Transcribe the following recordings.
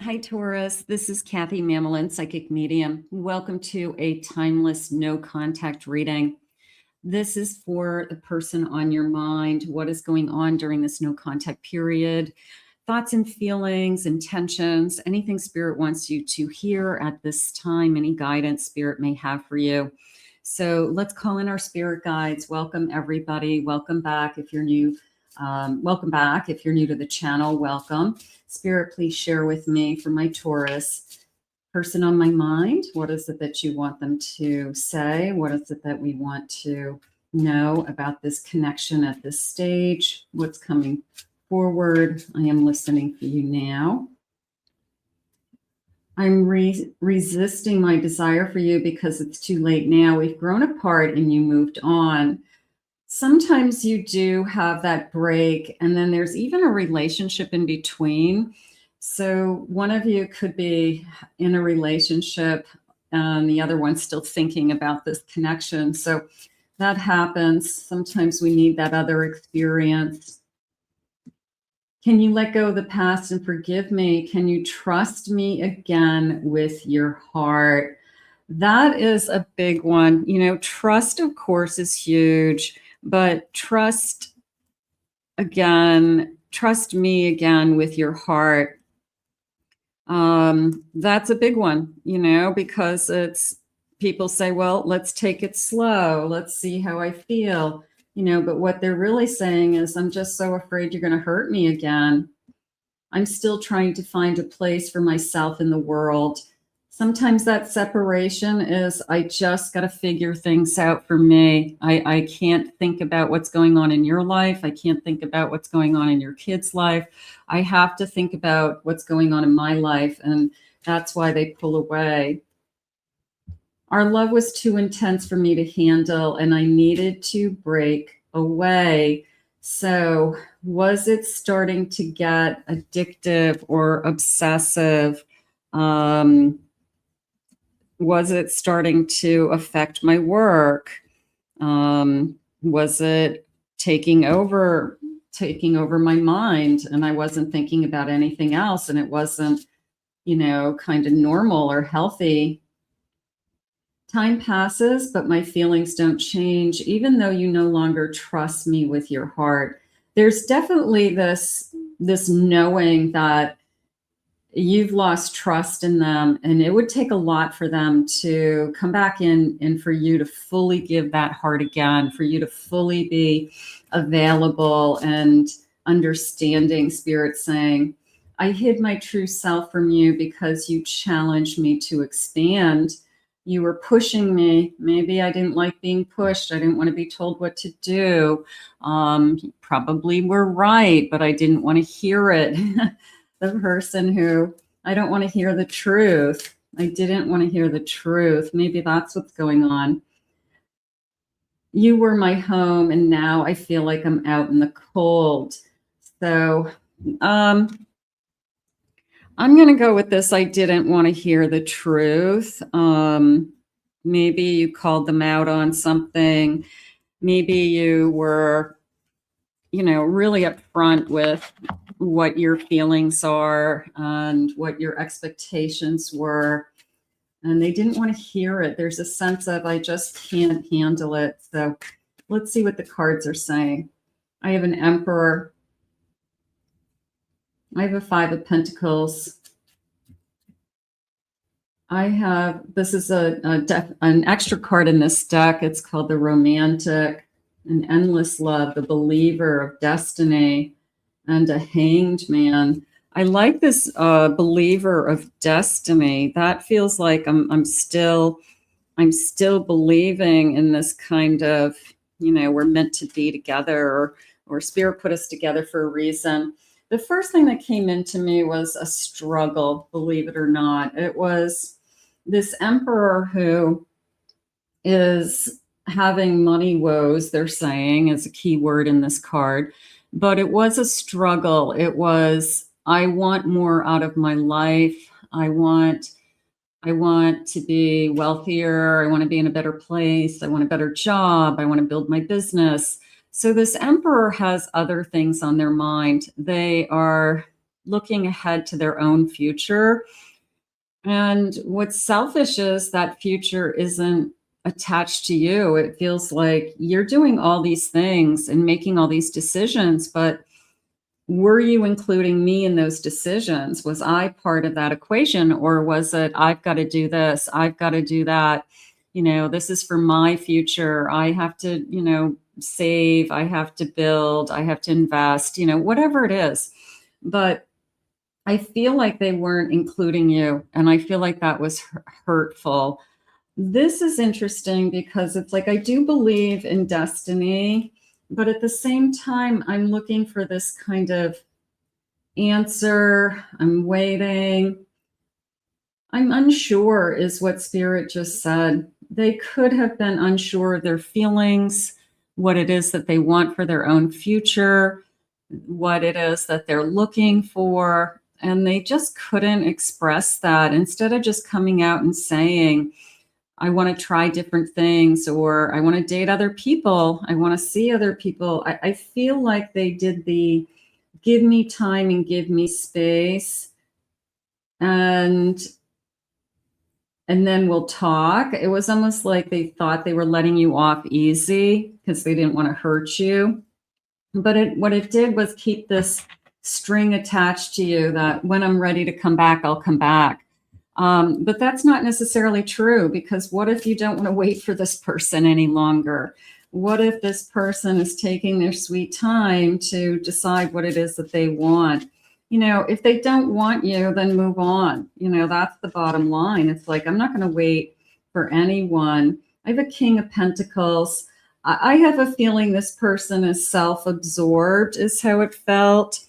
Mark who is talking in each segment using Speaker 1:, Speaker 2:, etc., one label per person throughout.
Speaker 1: Hi, Taurus. This is Kathy Mamelin, Psychic Medium. Welcome to a timeless no contact reading. This is for the person on your mind. What is going on during this no contact period? Thoughts and feelings, intentions, anything Spirit wants you to hear at this time, any guidance Spirit may have for you. So let's call in our spirit guides. Welcome, everybody. Welcome back. If you're new, welcome back. If you're new to the channel, welcome. Spirit, please share with me for my Taurus person on my mind. What is it that you want them to say? What is it that we want to know about this connection at this stage? What's coming forward? I am listening for you now. I'm resisting my desire for you because it's too late now. We've grown apart and you moved on. Sometimes you do have that break, and then there's even a relationship in between. So one of you could be in a relationship and the other one's still thinking about this connection. So that happens. Sometimes we need that other experience. Can you let go of the past and forgive me? Can you trust me again with your heart? That is a big one. You know, trust, of course, is huge, but trust me again with your heart. That's a big one, you know, because it's people say, well, let's take it slow. Let's see how I feel. You know, but what they're really saying is, I'm just so afraid you're going to hurt me again. I'm still trying to find a place for myself in the world. Sometimes that separation is, I just got to figure things out for me. I can't think about what's going on in your life. I can't think about what's going on in your kid's life. I have to think about what's going on in my life. And that's why they pull away. Our love was too intense for me to handle, and I needed to break away. So, was it starting to get addictive or obsessive? Was it starting to affect my work? Was it taking over my mind, and I wasn't thinking about anything else, and it wasn't, you know, kind of normal or healthy? Time passes, but my feelings don't change, even though you no longer trust me with your heart. There's definitely this knowing that you've lost trust in them, and it would take a lot for them to come back in and for you to fully give that heart again, for you to fully be available and understanding. Spirit saying, I hid my true self from you because you challenged me to expand. You were pushing me. Maybe I didn't like being pushed. I didn't want to be told what to do. You probably were right, but I didn't want to hear it. The person who, I don't want to hear the truth. I didn't want to hear the truth. Maybe that's what's going on. You were my home, and now I feel like I'm out in the cold. So I'm going to go with this. I didn't want to hear the truth. Maybe you called them out on something. Maybe you were, you know, really upfront with what your feelings are and what your expectations were. And they didn't want to hear it. There's a sense of, I just can't handle it. So let's see what the cards are saying. I have an Emperor. I have a Five of Pentacles. I have, this is an extra card in this deck. It's called the Romantic, an Endless Love, the Believer of Destiny, and a Hanged Man. I like this Believer of Destiny. That feels like I'm still believing in this kind of, you know, we're meant to be together, or Spirit put us together for a reason. The first thing that came into me was a struggle, believe it or not. It was this Emperor who is having money woes, they're saying, is a key word in this card. But it was a struggle. It was, I want more out of my life. I want to be wealthier. I want to be in a better place. I want a better job. I want to build my business. So this Emperor has other things on their mind. They are looking ahead to their own future. And what's selfish is that future isn't attached to you. It feels like you're doing all these things and making all these decisions, but were you including me in those decisions? Was I part of that equation? Or was it, I've got to do this, I've got to do that? This is for my future. I have to, save, I have to build, I have to invest, whatever it is. But I feel like they weren't including you. And I feel like that was hurtful. This is interesting because it's like I do believe in destiny, but at the same time, I'm looking for this kind of answer. I'm waiting. I'm unsure, is what Spirit just said. They could have been unsure of their feelings, what it is that they want for their own future, what it is that they're looking for. And they just couldn't express that. Instead of just coming out and saying, I want to try different things, or I want to date other people, I want to see other people. I feel like they did the give me time and give me space, and then we'll talk. It was almost like they thought they were letting you off easy because they didn't want to hurt you. But what it did was keep this string attached to you that when I'm ready to come back, I'll come back. But that's not necessarily true, because what if you don't want to wait for this person any longer? What if this person is taking their sweet time to decide what it is that they want? If they don't want you, then move on. That's the bottom line. It's like, I'm not going to wait for anyone. I have a King of Pentacles. I have a feeling this person is self-absorbed, is how it felt.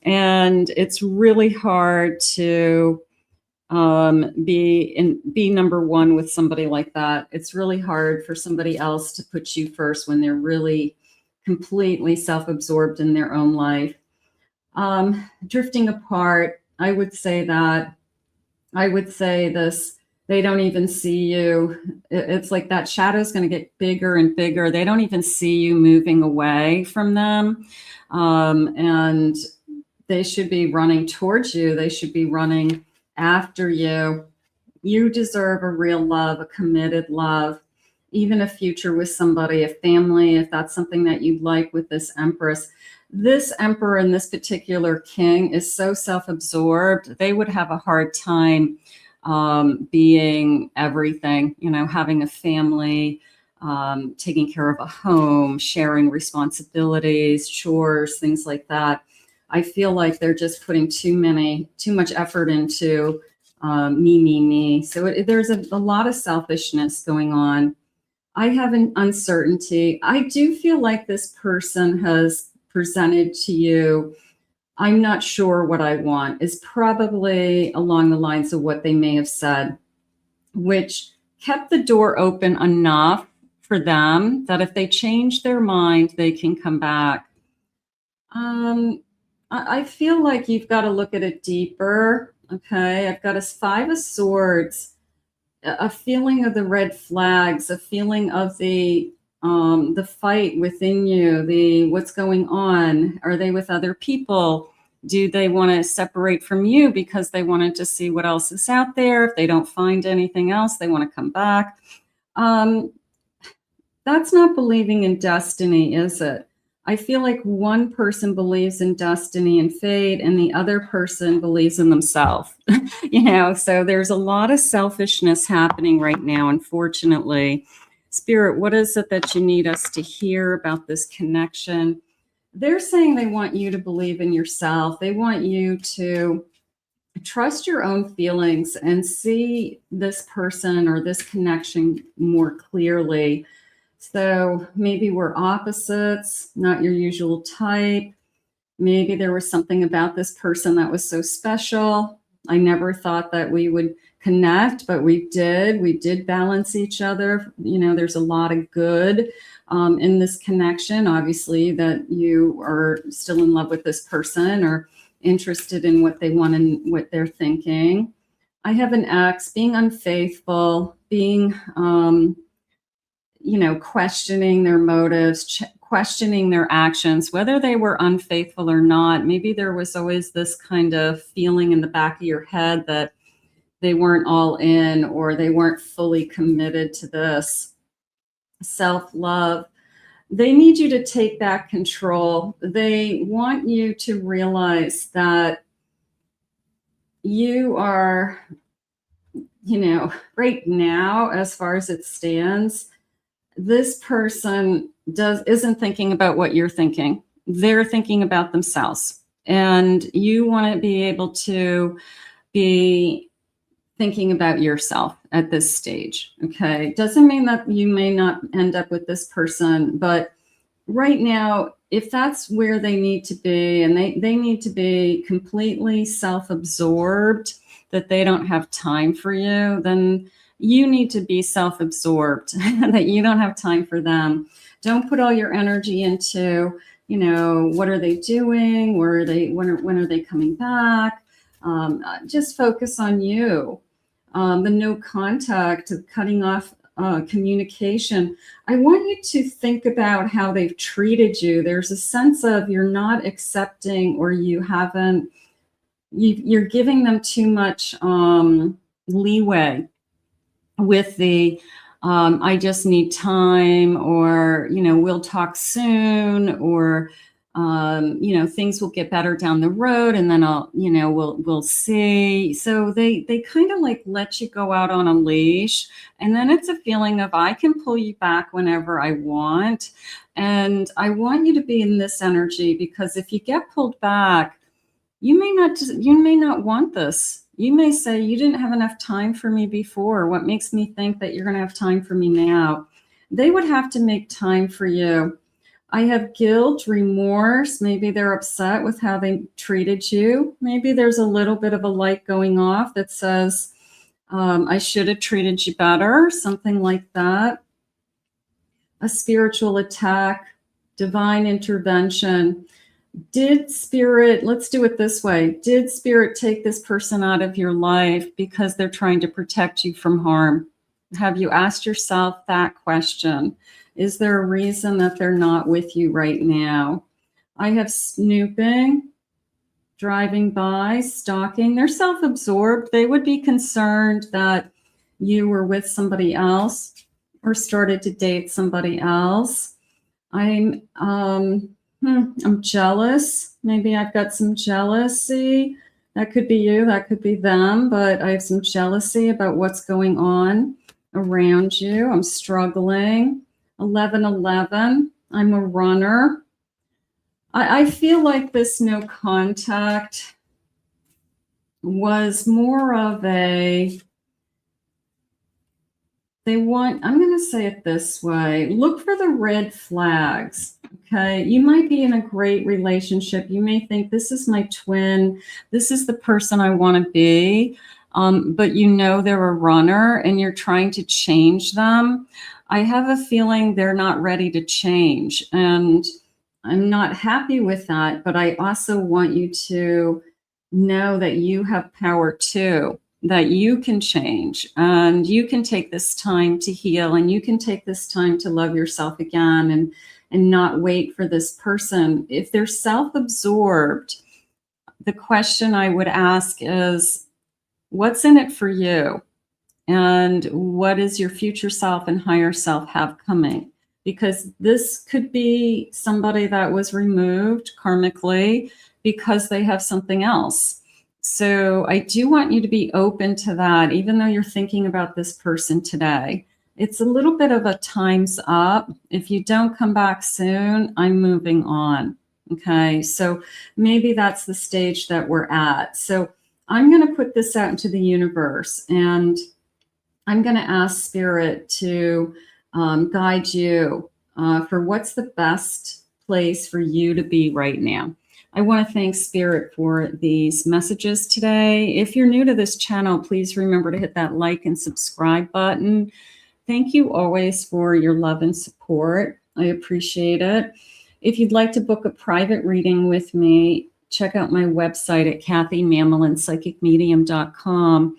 Speaker 1: And it's really hard to be number one with somebody like that. It's really hard for somebody else to put you first when they're really completely self-absorbed in their own life. Drifting apart, I would say this, they don't even see you. It's like that shadow is going to get bigger and bigger. They don't even see you moving away from them. And they should be running towards you. They should be running after you. You deserve a real love, a committed love, even a future with somebody, a family, if that's something that you'd like with this Empress. This Emperor and this particular King is so self-absorbed, they would have a hard time being everything, having a family, taking care of a home, sharing responsibilities, chores, things like that. I feel like they're just putting too much effort into me. So there's a lot of selfishness going on. I have an uncertainty. I do feel like this person has presented to you, I'm not sure what I want, is probably along the lines of what they may have said, which kept the door open enough for them that if they change their mind, they can come back. I feel like you've got to look at it deeper. Okay, I've got a 5 of Swords, a feeling of the red flags, a feeling of the fight within you, what's going on. Are they with other people? Do they want to separate from you because they wanted to see what else is out there? If they don't find anything else, they want to come back. That's not believing in destiny, is it? I feel like one person believes in destiny and fate, and the other person believes in themselves. So there's a lot of selfishness happening right now, unfortunately. Spirit, what is it that you need us to hear about this connection? They're saying they want you to believe in yourself. They want you to trust your own feelings and see this person or this connection more clearly. So maybe we're opposites, not your usual type. Maybe there was something about this person that was so special. I never thought that we would connect, but we did. We did balance each other. There's a lot of good in this connection. Obviously, that you are still in love with this person or interested in what they want and what they're thinking. I have an ex being unfaithful, being questioning their motives, questioning their actions, whether they were unfaithful or not. Maybe there was always this kind of feeling in the back of your head that they weren't all in, or they weren't fully committed to this. Self-love. They need you to take back control. They want you to realize that you are, right now, as far as it stands, this person isn't thinking about what you're thinking. They're thinking about themselves. And you want to be able to be thinking about yourself at this stage. Okay. Doesn't mean that you may not end up with this person, but right now, if that's where they need to be, and they need to be completely self-absorbed, that they don't have time for you, then you need to be self-absorbed, that you don't have time for them. Don't put all your energy into, what are they doing? Where are they? When are they coming back? Just focus on you. The no contact, cutting off communication. I want you to think about how they've treated you. There's a sense of you're not accepting, or you're giving them too much leeway with the I just need time, or we'll talk soon, or things will get better down the road, and then we'll see. So they kind of like let you go out on a leash, and then it's a feeling of I can pull you back whenever I want. And I want you to be in this energy, because if you get pulled back, you may not want this. You may say, you didn't have enough time for me before. What makes me think that you're going to have time for me now? They would have to make time for you. I have guilt, remorse. Maybe they're upset with how they treated you. Maybe there's a little bit of a light going off that says, I should have treated you better, something like that. A spiritual attack, divine intervention. Let's do it this way. Did Spirit take this person out of your life because they're trying to protect you from harm? Have you asked yourself that question? Is there a reason that they're not with you right now? I have snooping, driving by, stalking. They're self-absorbed. They would be concerned that you were with somebody else or started to date somebody else. I'm jealous. Maybe I've got some jealousy. That could be you, that could be them, but I have some jealousy about what's going on around you. I'm struggling. 1111. I'm a runner. I feel like this no contact was more of I'm going to say it this way. Look for the red flags. Okay. You might be in a great relationship. You may think, this is my twin. This is the person I want to be. But they're a runner and you're trying to change them. I have a feeling they're not ready to change. And I'm not happy with that. But I also want you to know that you have power too, that you can change, and you can take this time to heal, and you can take this time to love yourself again, and not wait for this person. If they're self-absorbed, the question I would ask is, what's in it for you? And what does your future self and higher self have coming? Because this could be somebody that was removed karmically because they have something else. So I do want you to be open to that, even though you're thinking about this person today. It's a little bit of a time's up. If you don't come back soon, I'm moving on. Okay, so maybe that's the stage that we're at. So I'm going to put this out into the universe, and I'm going to ask Spirit to guide you for what's the best place for you to be right now. I want to thank Spirit for these messages today. If you're new to this channel, please remember to hit that like and subscribe button. Thank you always for your love and support. I appreciate it. If you'd like to book a private reading with me, check out my website at KathyMammelinPsychicMedium.com.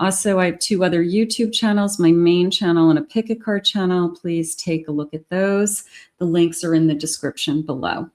Speaker 1: Also, I have 2 other YouTube channels, my main channel and a pick a card channel. Please take a look at those. The links are in the description below.